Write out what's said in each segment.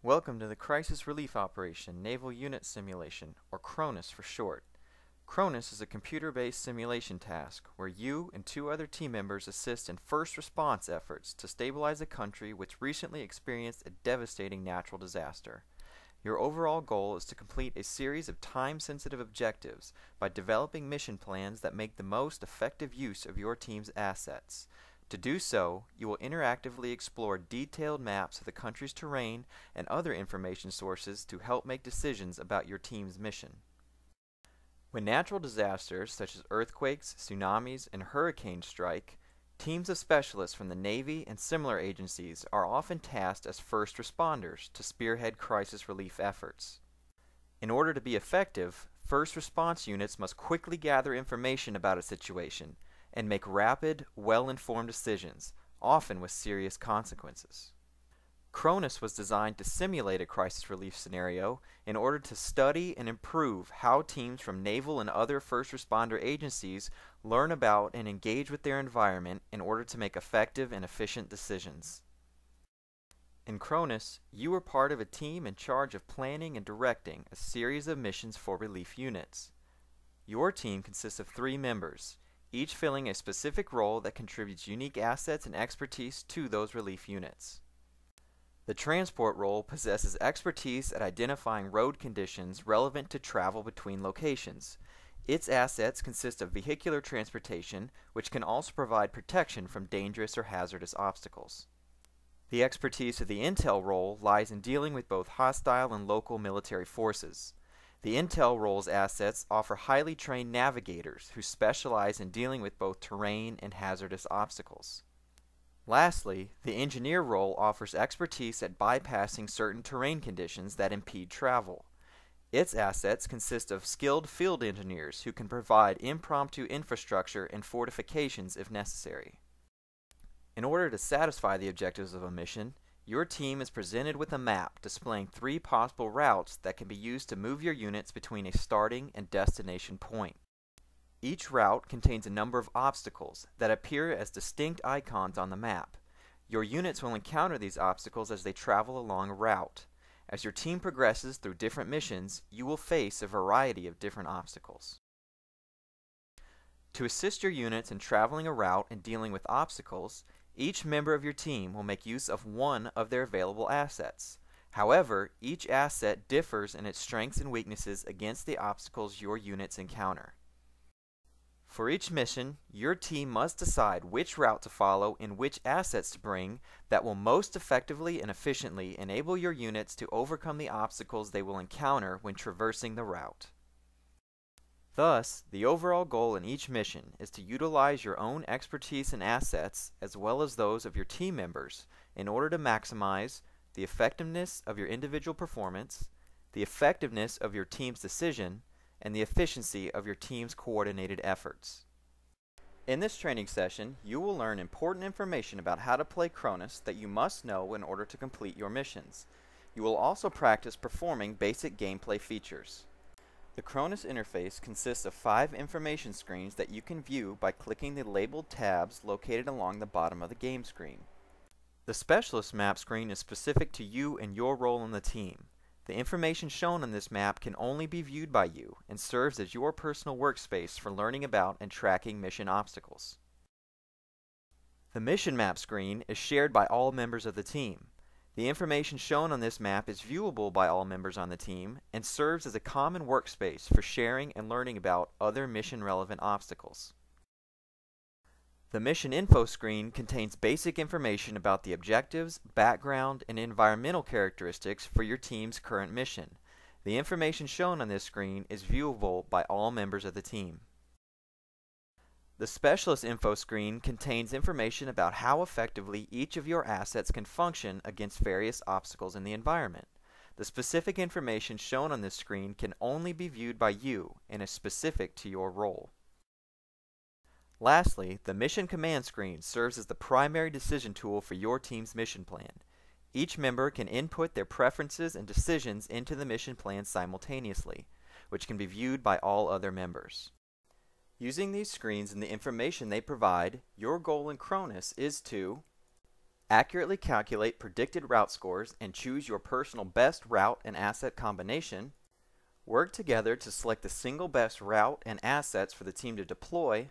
Welcome to the Crisis Relief Operation Naval Unit Simulation, or CRONUS for short. CRONUS is a computer-based simulation task where you and two other team members assist in first response efforts to stabilize a country which recently experienced a devastating natural disaster. Your overall goal is to complete a series of time-sensitive objectives by developing mission plans that make the most effective use of your team's assets. To do so, you will interactively explore detailed maps of the country's terrain and other information sources to help make decisions about your team's mission. When natural disasters such as earthquakes, tsunamis, and hurricanes strike, teams of specialists from the Navy and similar agencies are often tasked as first responders to spearhead crisis relief efforts. In order to be effective, first response units must quickly gather information about a situation and make rapid, well-informed decisions, often with serious consequences. CRONUS was designed to simulate a crisis relief scenario in order to study and improve how teams from naval and other first responder agencies learn about and engage with their environment in order to make effective and efficient decisions. In CRONUS, you are part of a team in charge of planning and directing a series of missions for relief units. Your team consists of 3 members, each filling a specific role that contributes unique assets and expertise to those relief units. The transport role possesses expertise at identifying road conditions relevant to travel between locations. Its assets consist of vehicular transportation, which can also provide protection from dangerous or hazardous obstacles. The expertise of the intel role lies in dealing with both hostile and local military forces. The intel role's assets offer highly trained navigators who specialize in dealing with both terrain and hazardous obstacles. Lastly, the engineer role offers expertise at bypassing certain terrain conditions that impede travel. Its assets consist of skilled field engineers who can provide impromptu infrastructure and fortifications if necessary. In order to satisfy the objectives of a mission, your team is presented with a map displaying 3 possible routes that can be used to move your units between a starting and destination point. Each route contains a number of obstacles that appear as distinct icons on the map. Your units will encounter these obstacles as they travel along a route. As your team progresses through different missions, you will face a variety of different obstacles. To assist your units in traveling a route and dealing with obstacles, each member of your team will make use of one of their available assets. However, each asset differs in its strengths and weaknesses against the obstacles your units encounter. For each mission, your team must decide which route to follow and which assets to bring that will most effectively and efficiently enable your units to overcome the obstacles they will encounter when traversing the route. Thus, the overall goal in each mission is to utilize your own expertise and assets as well as those of your team members in order to maximize the effectiveness of your individual performance, the effectiveness of your team's decision, and the efficiency of your team's coordinated efforts. In this training session, you will learn important information about how to play CRONUS that you must know in order to complete your missions. You will also practice performing basic gameplay features. The CRONUS interface consists of 5 information screens that you can view by clicking the labeled tabs located along the bottom of the game screen. The Specialist map screen is specific to you and your role in the team. The information shown on this map can only be viewed by you and serves as your personal workspace for learning about and tracking mission obstacles. The Mission map screen is shared by all members of the team. The information shown on this map is viewable by all members on the team and serves as a common workspace for sharing and learning about other mission-relevant obstacles. The Mission Info screen contains basic information about the objectives, background, and environmental characteristics for your team's current mission. The information shown on this screen is viewable by all members of the team. The Specialist Info screen contains information about how effectively each of your assets can function against various obstacles in the environment. The specific information shown on this screen can only be viewed by you and is specific to your role. Lastly, the Mission Command screen serves as the primary decision tool for your team's mission plan. Each member can input their preferences and decisions into the mission plan simultaneously, which can be viewed by all other members. Using these screens and the information they provide, your goal in CRONUS is to accurately calculate predicted route scores and choose your personal best route and asset combination, work together to select the single best route and assets for the team to deploy,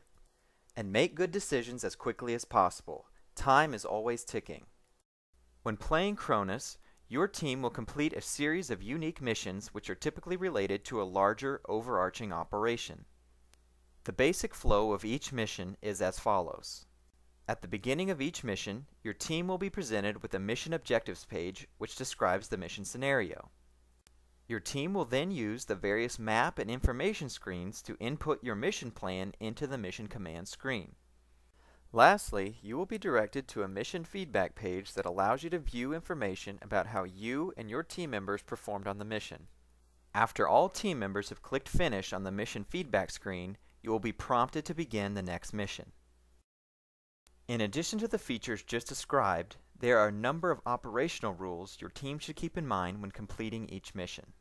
and make good decisions as quickly as possible. Time is always ticking. When playing CRONUS, your team will complete a series of unique missions which are typically related to a larger, overarching operation. The basic flow of each mission is as follows. At the beginning of each mission, your team will be presented with a mission objectives page which describes the mission scenario. Your team will then use the various map and information screens to input your mission plan into the mission command screen. Lastly, you will be directed to a mission feedback page that allows you to view information about how you and your team members performed on the mission. After all team members have clicked Finish on the mission feedback screen, you will be prompted to begin the next mission. In addition to the features just described, there are a number of operational rules your team should keep in mind when completing each mission.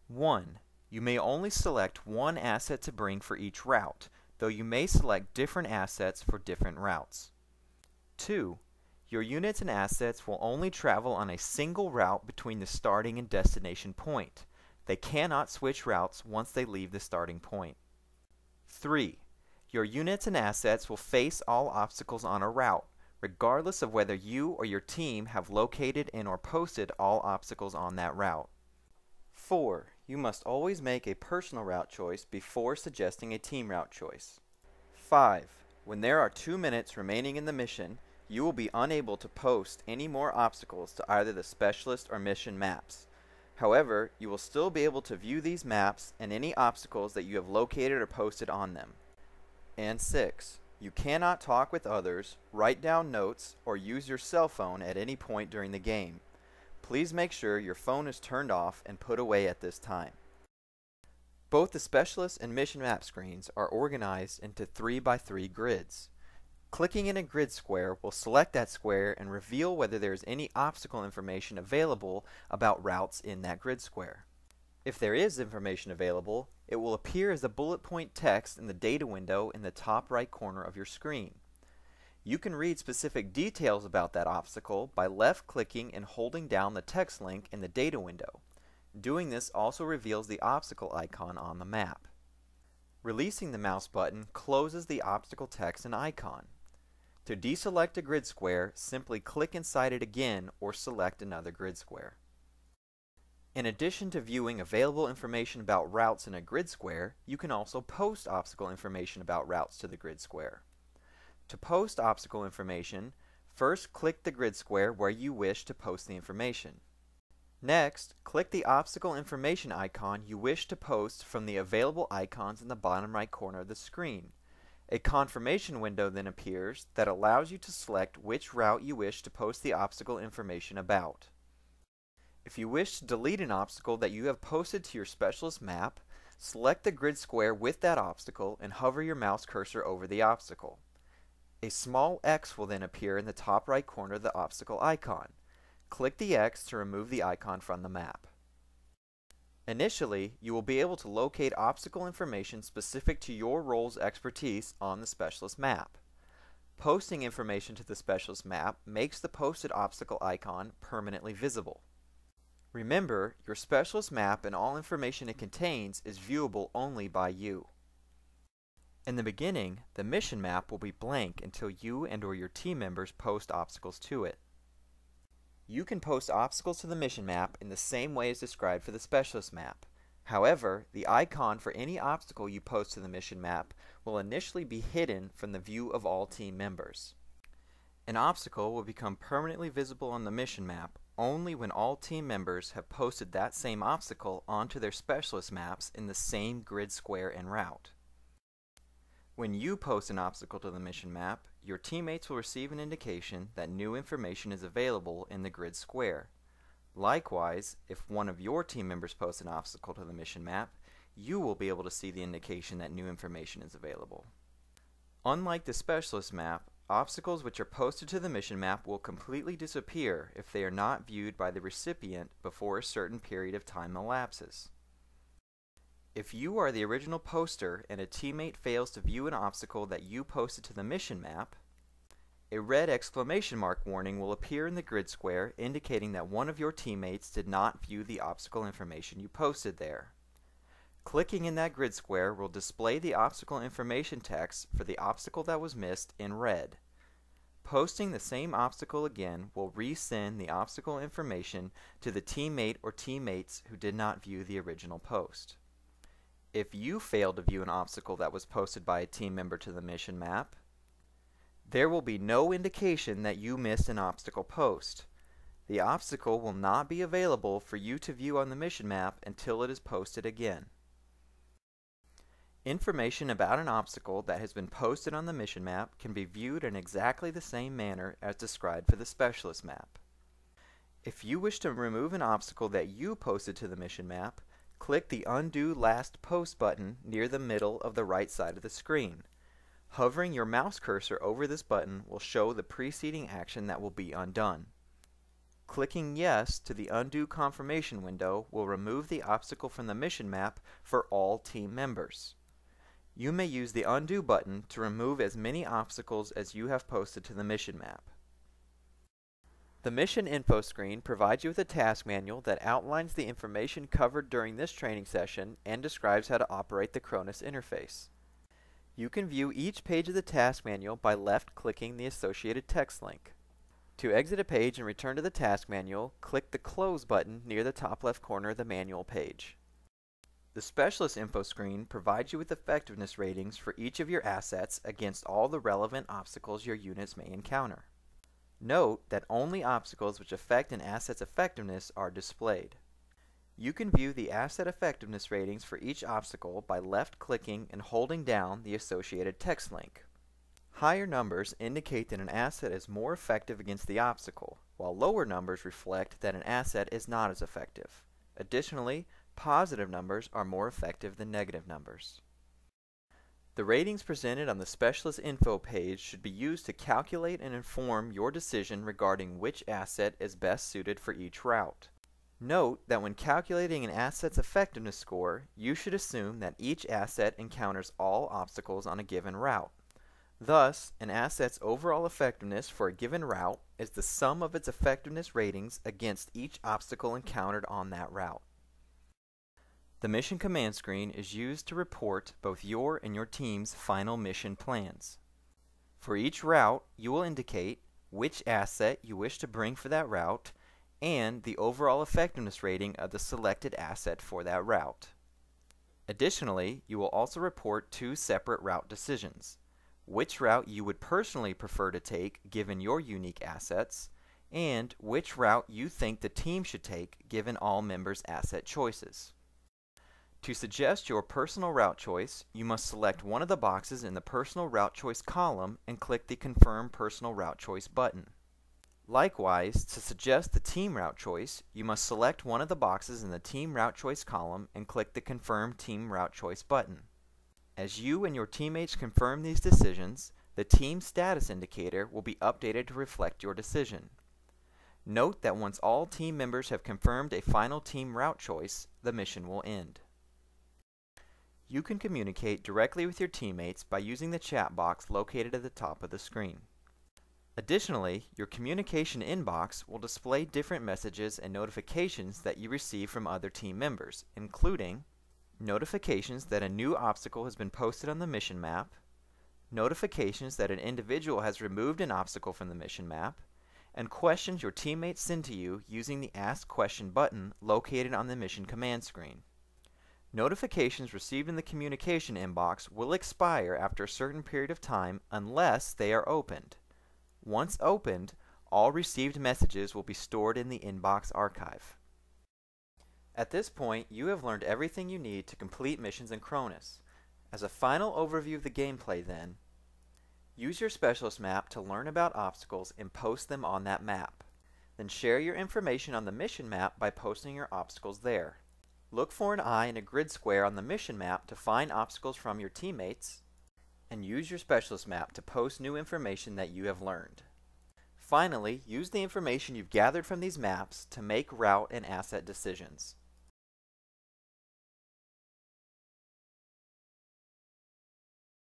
1. You may only select one asset to bring for each route, though you may select different assets for different routes. 2. Your units and assets will only travel on a single route between the starting and destination point. They cannot switch routes once they leave the starting point. 3. Your units and assets will face all obstacles on a route, regardless of whether you or your team have located and or posted all obstacles on that route. 4. You must always make a personal route choice before suggesting a team route choice. 5. When there are 2 minutes remaining in the mission, you will be unable to post any more obstacles to either the specialist or mission maps. However, you will still be able to view these maps and any obstacles that you have located or posted on them. And 6. You cannot talk with others, write down notes, or use your cell phone at any point during the game. Please make sure your phone is turned off and put away at this time. Both the specialist and mission map screens are organized into 3x3 grids. Clicking in a grid square will select that square and reveal whether there is any obstacle information available about routes in that grid square. If there is information available, it will appear as a bullet point text in the data window in the top right corner of your screen. You can read specific details about that obstacle by left-clicking and holding down the text link in the data window. Doing this also reveals the obstacle icon on the map. Releasing the mouse button closes the obstacle text and icon. To deselect a grid square, simply click inside it again or select another grid square. In addition to viewing available information about routes in a grid square, you can also post obstacle information about routes to the grid square. To post obstacle information, first click the grid square where you wish to post the information. Next, click the obstacle information icon you wish to post from the available icons in the bottom right corner of the screen. A confirmation window then appears that allows you to select which route you wish to post the obstacle information about. If you wish to delete an obstacle that you have posted to your specialist map, select the grid square with that obstacle and hover your mouse cursor over the obstacle. A small X will then appear in the top right corner of the obstacle icon. Click the X to remove the icon from the map. Initially, you will be able to locate obstacle information specific to your role's expertise on the specialist map. Posting information to the specialist map makes the posted obstacle icon permanently visible. Remember, your specialist map and all information it contains is viewable only by you. In the beginning, the mission map will be blank until you and/or your team members post obstacles to it. You can post obstacles to the mission map in the same way as described for the specialist map. However, the icon for any obstacle you post to the mission map will initially be hidden from the view of all team members. An obstacle will become permanently visible on the mission map only when all team members have posted that same obstacle onto their specialist maps in the same grid square and route. When you post an obstacle to the mission map, your teammates will receive an indication that new information is available in the grid square. Likewise, if one of your team members posts an obstacle to the mission map, you will be able to see the indication that new information is available. Unlike the specialist map, obstacles which are posted to the mission map will completely disappear if they are not viewed by the recipient before a certain period of time elapses. If you are the original poster and a teammate fails to view an obstacle that you posted to the mission map, a red exclamation mark warning will appear in the grid square indicating that one of your teammates did not view the obstacle information you posted there. Clicking in that grid square will display the obstacle information text for the obstacle that was missed in red. Posting the same obstacle again will resend the obstacle information to the teammate or teammates who did not view the original post. If you fail to view an obstacle that was posted by a team member to the mission map, there will be no indication that you missed an obstacle post. The obstacle will not be available for you to view on the mission map until it is posted again. Information about an obstacle that has been posted on the mission map can be viewed in exactly the same manner as described for the specialist map. If you wish to remove an obstacle that you posted to the mission map, click the Undo Last Post button near the middle of the right side of the screen. Hovering your mouse cursor over this button will show the preceding action that will be undone. Clicking Yes to the Undo Confirmation window will remove the obstacle from the mission map for all team members. You may use the Undo button to remove as many obstacles as you have posted to the mission map. The Mission Info screen provides you with a task manual that outlines the information covered during this training session and describes how to operate the CRONUS interface. You can view each page of the task manual by left-clicking the associated text link. To exit a page and return to the task manual, click the Close button near the top left corner of the manual page. The Specialist Info screen provides you with effectiveness ratings for each of your assets against all the relevant obstacles your units may encounter. Note that only obstacles which affect an asset's effectiveness are displayed. You can view the asset effectiveness ratings for each obstacle by left-clicking and holding down the associated text link. Higher numbers indicate that an asset is more effective against the obstacle, while lower numbers reflect that an asset is not as effective. Additionally, positive numbers are more effective than negative numbers. The ratings presented on the Specialist Info page should be used to calculate and inform your decision regarding which asset is best suited for each route. Note that when calculating an asset's effectiveness score, you should assume that each asset encounters all obstacles on a given route. Thus, an asset's overall effectiveness for a given route is the sum of its effectiveness ratings against each obstacle encountered on that route. The Mission Command screen is used to report both your and your team's final mission plans. For each route, you will indicate which asset you wish to bring for that route and the overall effectiveness rating of the selected asset for that route. Additionally, you will also report two separate route decisions: which route you would personally prefer to take given your unique assets, and which route you think the team should take given all members' asset choices. To suggest your personal route choice, you must select one of the boxes in the Personal Route Choice column and click the Confirm Personal Route Choice button. Likewise, to suggest the team route choice, you must select one of the boxes in the Team Route Choice column and click the Confirm Team Route Choice button. As you and your teammates confirm these decisions, the team status indicator will be updated to reflect your decision. Note that once all team members have confirmed a final team route choice, the mission will end. You can communicate directly with your teammates by using the chat box located at the top of the screen. Additionally, your communication inbox will display different messages and notifications that you receive from other team members, including notifications that a new obstacle has been posted on the mission map, notifications that an individual has removed an obstacle from the mission map, and questions your teammates send to you using the Ask Question button located on the Mission Command screen. Notifications received in the communication inbox will expire after a certain period of time unless they are opened. Once opened, all received messages will be stored in the inbox archive. At this point, you have learned everything you need to complete missions in CRONUS. As a final overview of the gameplay then, use your specialist map to learn about obstacles and post them on that map. Then share your information on the mission map by posting your obstacles there. Look for an eye in a grid square on the mission map to find obstacles from your teammates, and use your specialist map to post new information that you have learned. Finally, use the information you've gathered from these maps to make route and asset decisions.